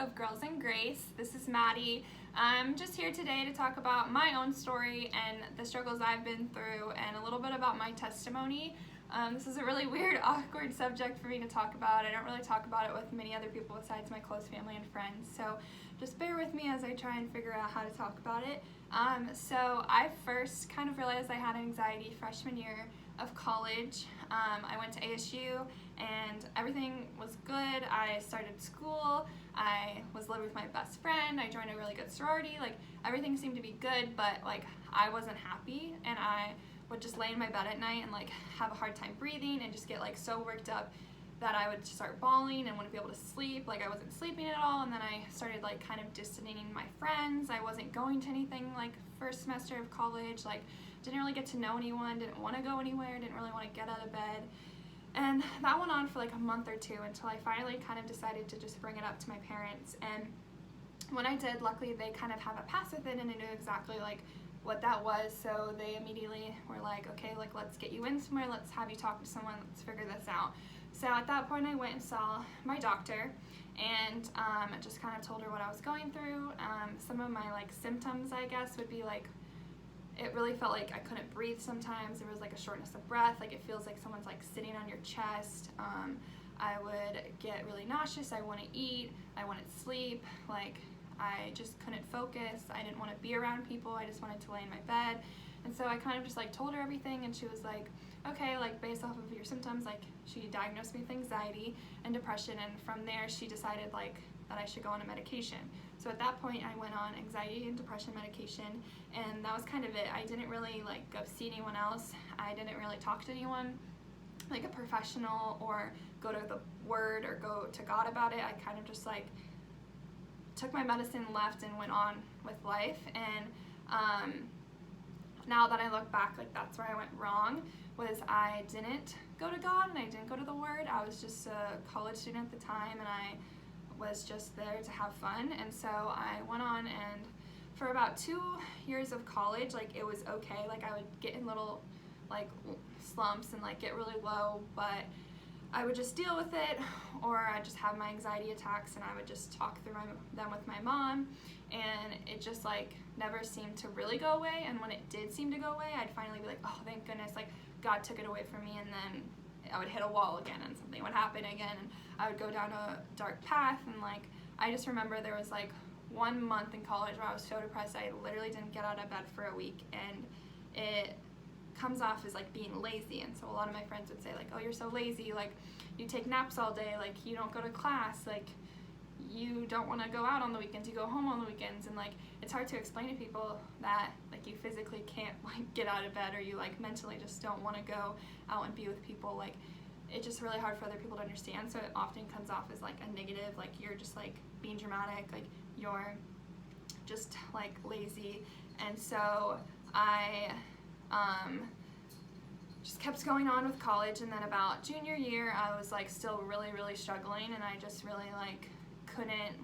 of Girls in Grace. This is Maddie. I'm just here today to talk about my own story and the struggles I've been through and a little bit about my testimony. This is a really weird, awkward subject for me to talk about. I don't really talk about it with many other people besides my close family and friends, so just bear with me as I try and figure out how to talk about it. So I first kind of realized I had anxiety freshman year of college. I went to ASU and everything was good. I started school, I was living with my best friend, I joined a really good sorority, everything seemed to be good, but I wasn't happy, and I would just lay in my bed at night and have a hard time breathing and just get so worked up that I would start bawling and wouldn't be able to sleep. I wasn't sleeping at all, and then I started kind of distancing my friends. I wasn't going to anything first semester of college, didn't really get to know anyone, didn't want to go anywhere, didn't really want to get out of bed. And that went on for a month or two until I finally kind of decided to just bring it up to my parents. And when I did, luckily they kind of have a pass with it and they knew exactly what that was, so they immediately were okay, let's get you in somewhere, let's have you talk to someone, let's figure this out. So at that point I went and saw my doctor, and I just kind of told her what I was going through. Some of my symptoms, I guess, would be it really felt like I couldn't breathe sometimes. There was a shortness of breath, it feels like someone's sitting on your chest. I would get really nauseous, I wouldn't eat, I wouldn't sleep, I just couldn't focus, I didn't want to be around people, I just wanted to lay in my bed. And so I kind of just told her everything, and she was okay, based off of your symptoms, she diagnosed me with anxiety and depression, and from there she decided that I should go on a medication. So at that point I went on anxiety and depression medication, and that was kind of it. I didn't really go see anyone else. I didn't really talk to anyone a professional or go to the Word or go to God about it. I kind of just took my medicine, left, and went on with life. And now that I look back, that's where I went wrong, was I didn't go to God and I didn't go to the Word. I was just a college student at the time, and I was just there to have fun. And so I went on, and for about 2 years of college, it was okay. I would get in little slumps and get really low, but I would just deal with it, or I'd just have my anxiety attacks and I would just talk through them with my mom, and it just never seemed to really go away. And when it did seem to go away, I'd finally be oh, thank goodness, God took it away from me. And then I would hit a wall again and something would happen again, and I would go down a dark path. And I just remember there was 1 month in college where I was so depressed I literally didn't get out of bed for a week, and it comes off as being lazy. And so a lot of my friends would say oh, you're so lazy, you take naps all day, you don't go to class, you don't want to go out on the weekends, you go home on the weekends. And it's hard to explain to people that you physically can't get out of bed, or you mentally just don't want to go out and be with people. It's just really hard for other people to understand, so it often comes off as a negative, you're just being dramatic, you're just lazy. And so I just kept going on with college, and then about junior year I was still really struggling, and I just really couldn't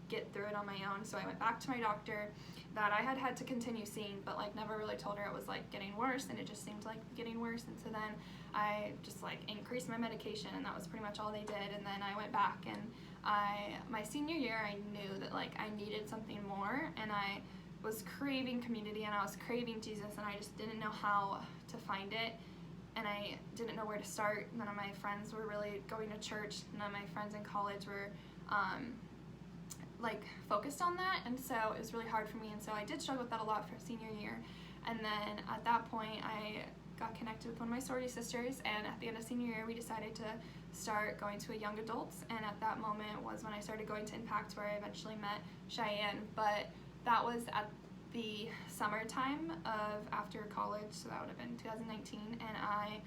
get through it on my own. So I went back to my doctor that I had to continue seeing, but never really told her it was getting worse, and it just seemed getting worse. And so then I just increased my medication, and that was pretty much all they did. And then I went back, and my senior year I knew that I needed something more, and I was craving community, and I was craving Jesus, and I just didn't know how to find it, and I didn't know where to start. None of my friends were really going to church. None of my friends in college were focused on that, and so it was really hard for me. And so I did struggle with that a lot for senior year. And then at that point I got connected with one of my sorority sisters, and at the end of senior year we decided to start going to a young adults, and at that moment was when I started going to Impact, where I eventually met Cheyenne. But that was at the summertime of after college, so that would have been 2019, and I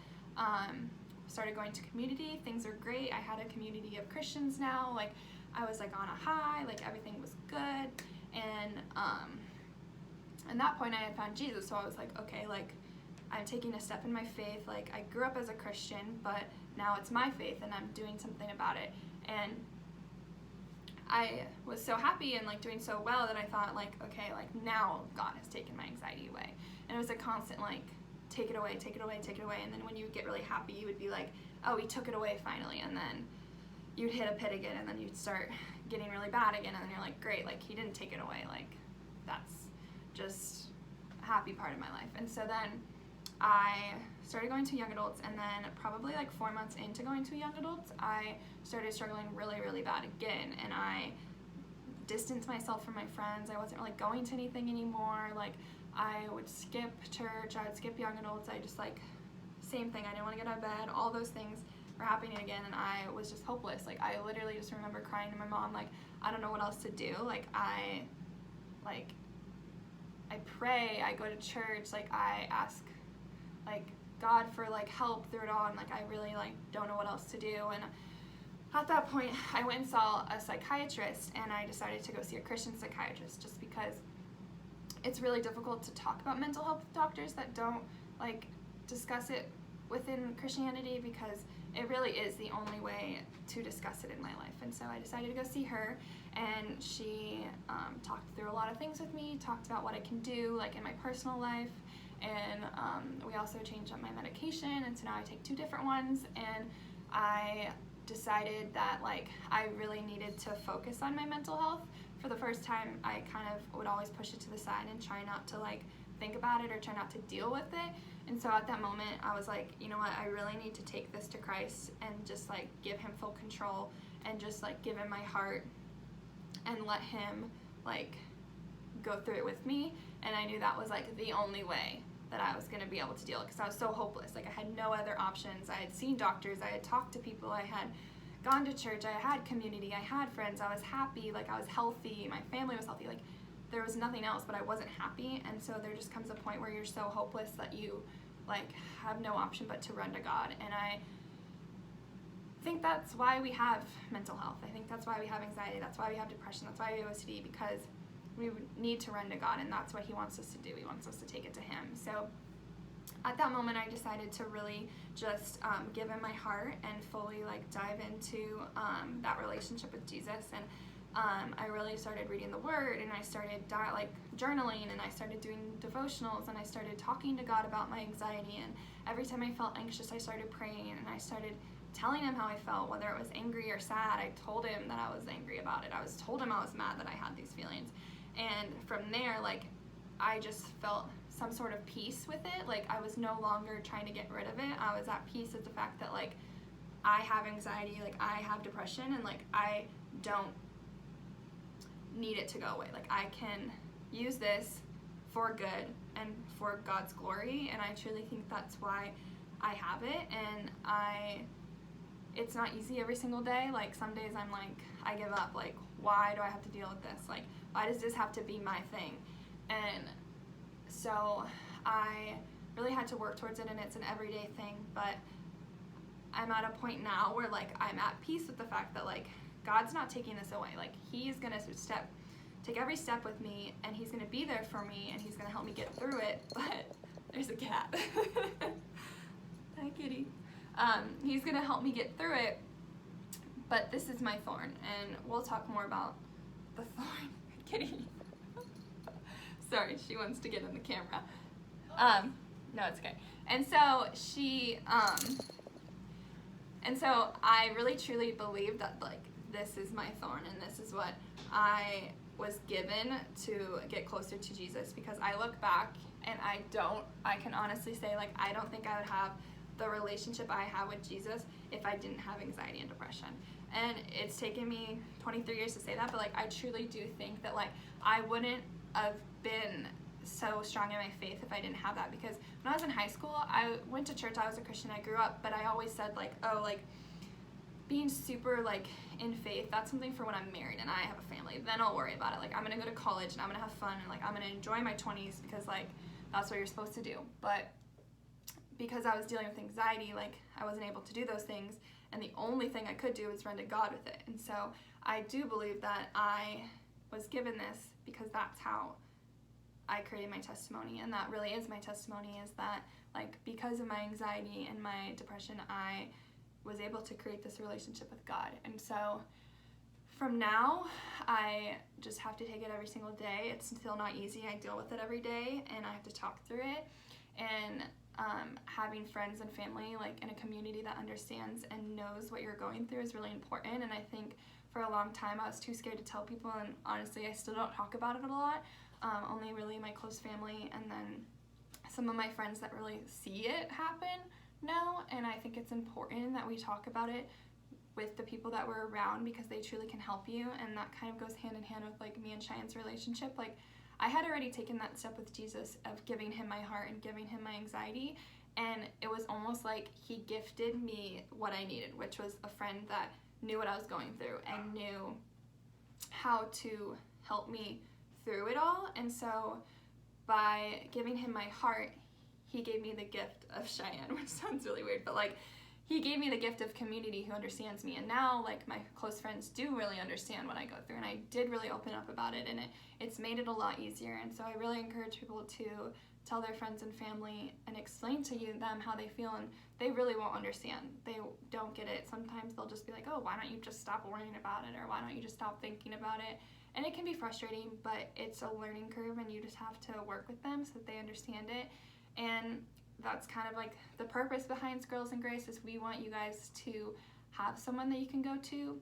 started going to community. Things are great. I had a community of Christians now. I was on a high, everything was good. And at that point I had found Jesus, so I was okay, I'm taking a step in my faith. I grew up as a Christian, but now it's my faith and I'm doing something about it. And I was so happy and doing so well that I thought okay, now God has taken my anxiety away. And it was a constant take it away, take it away, take it away. And then when you would get really happy, you would be oh, he took it away finally. And then you'd hit a pit again, and then you'd start getting really bad again, and then you're like, great, like he didn't take it away, like that's just a happy part of my life. And so then I started going to young adults, and then probably like 4 months into going to young adults, I started struggling really, really bad again, and I distanced myself from my friends. I wasn't really going to anything anymore. Like I would skip church, I would skip young adults, I just like, same thing, I didn't want to get out of bed, all those things were happening again, and I was just hopeless. Like I literally just remember crying to my mom, like I don't know what else to do. Like I pray, I go to church, like I ask like God for like help through it all, and like I really like don't know what else to do. And at that point I went and saw a psychiatrist, and I decided to go see a Christian psychiatrist just because it's really difficult to talk about mental health with doctors that don't like discuss it within Christianity, because it really is the only way to discuss it in my life. And so I decided to go see her, and she talked through a lot of things with me, talked about what I can do like in my personal life, and we also changed up my medication, and so now I take 2 different ones. And I decided that like I really needed to focus on my mental health. For the first time, I kind of would always push it to the side and try not to like think about it or try not to deal with it. And so at that moment I was like, you know what, I really need to take this to Christ and just like give him full control, and just like give him my heart and let him like go through it with me. And I knew that was like the only way that I was going to be able to deal, because I was so hopeless. Like I had no other options. I had seen doctors, I had talked to people, I had gone to church, I had community, I had friends, I was happy, like I was healthy, my family was healthy, like there was nothing else, but I wasn't happy. And so there just comes a point where you're so hopeless that you like have no option but to run to God. And I think that's why we have mental health. I think that's why we have anxiety, that's why we have depression, that's why we have OCD, because we need to run to God, and that's what he wants us to do. He wants us to take it to him. So at that moment I decided to really just give him my heart and fully like dive into that relationship with Jesus. And I really started reading the Word, and I started like journaling, and I started doing devotionals, and I started talking to God about my anxiety. And every time I felt anxious, I started praying, and I started telling him how I felt, whether it was angry or sad. I told him that I was angry about it. I told him I was mad that I had these feelings. And from there, like I just felt some sort of peace with it. Like I was no longer trying to get rid of it. I was at peace with the fact that like I have anxiety, like I have depression, and like I don't need it to go away. Like I can use this for good and for God's glory, and I truly think that's why I have it. And it's not easy every single day. Like some days I'm like, I give up, like why do I have to deal with this? Like why does this have to be my thing? And so I really had to work towards it, and it's an everyday thing. But I'm at a point now where like I'm at peace with the fact that like God's not taking this away. Like he's gonna take every step with me, and he's gonna be there for me, and he's gonna help me get through it. But there's a cat. Hi, kitty. He's gonna help me get through it. But this is my thorn, and we'll talk more about the thorn. Kitty. Sorry, she wants to get in the camera. No, it's okay. And so and so I really truly believe that like this is my thorn, and this is what I was given to get closer to Jesus. Because I look back and I can honestly say like I don't think I would have the relationship I have with Jesus if I didn't have anxiety and depression. And it's taken me 23 years to say that, but like I truly do think that like I wouldn't have been so strong in my faith if I didn't have that. Because when I was in high school, I went to church, I was a Christian, I grew up, but I always said like, oh, like being super like in faith, that's something for when I'm married and I have a family, then I'll worry about it. Like I'm gonna go to college and I'm gonna have fun, and like I'm gonna enjoy my 20s, because like that's what you're supposed to do. But because I was dealing with anxiety, like I wasn't able to do those things, and the only thing I could do was run to God with it. And so I do believe that I was given this because that's how I created my testimony, and that really is my testimony, is that like because of my anxiety and my depression, I was able to create this relationship with God. And so from now, I just have to take it every single day. It's still not easy. I deal with it every day, and I have to talk through it. And having friends and family like in a community that understands and knows what you're going through is really important. And I think for a long time. I was too scared to tell people, and honestly, I still don't talk about it a lot. Only really my close family, and then some of my friends that really see it happen know, and I think it's important that we talk about it with the people that we're around, because they truly can help you, and that kind of goes hand in hand with like me and Cheyenne's relationship. Like, I had already taken that step with Jesus of giving him my heart and giving him my anxiety, and it was almost like he gifted me what I needed, which was a friend that knew what I was going through and knew how to help me through it all. And so by giving him my heart, he gave me the gift of Cheyenne, which sounds really weird, but like, he gave me the gift of community who understands me. And now, like, my close friends do really understand what I go through, and I did really open up about it, and it's made it a lot easier. And so I really encourage people to tell their friends and family and explain to them how they feel, and they really won't understand. They don't get it. Sometimes they'll just be like, oh, why don't you just stop worrying about it, or why don't you just stop thinking about it? And it can be frustrating, but it's a learning curve, and you just have to work with them so that they understand it. And that's kind of like the purpose behind Girls in Grace, is we want you guys to have someone that you can go to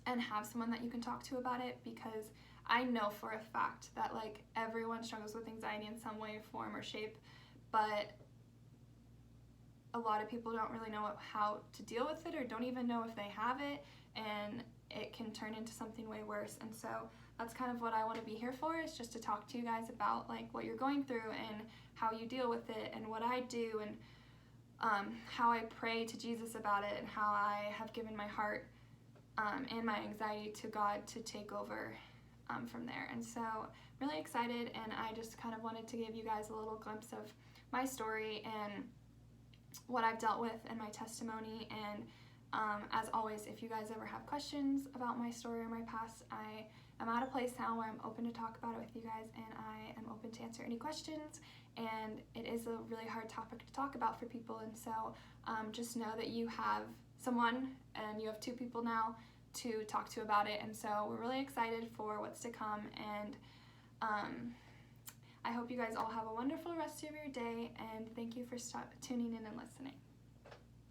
and have someone that you can talk to about it, because I know for a fact that like everyone struggles with anxiety in some way, form, or shape, but a lot of people don't really know how to deal with it, or don't even know if they have it, and it can turn into something way worse. And so that's kind of what I want to be here for, is just to talk to you guys about like what you're going through and how you deal with it, and what I do, and how I pray to Jesus about it, and how I have given my heart and my anxiety to God to take over from there. And so really excited, and I just kind of wanted to give you guys a little glimpse of my story and what I've dealt with and my testimony. And as always, if you guys ever have questions about my story or my past, I am at a place now where I'm open to talk about it with you guys, and I am open to answer any questions. And it is a really hard topic to talk about for people, and so just know that you have someone, and you have two people now to talk to about it. And so we're really excited for what's to come, and I hope you guys all have a wonderful rest of your day, and thank you for tuning in and listening.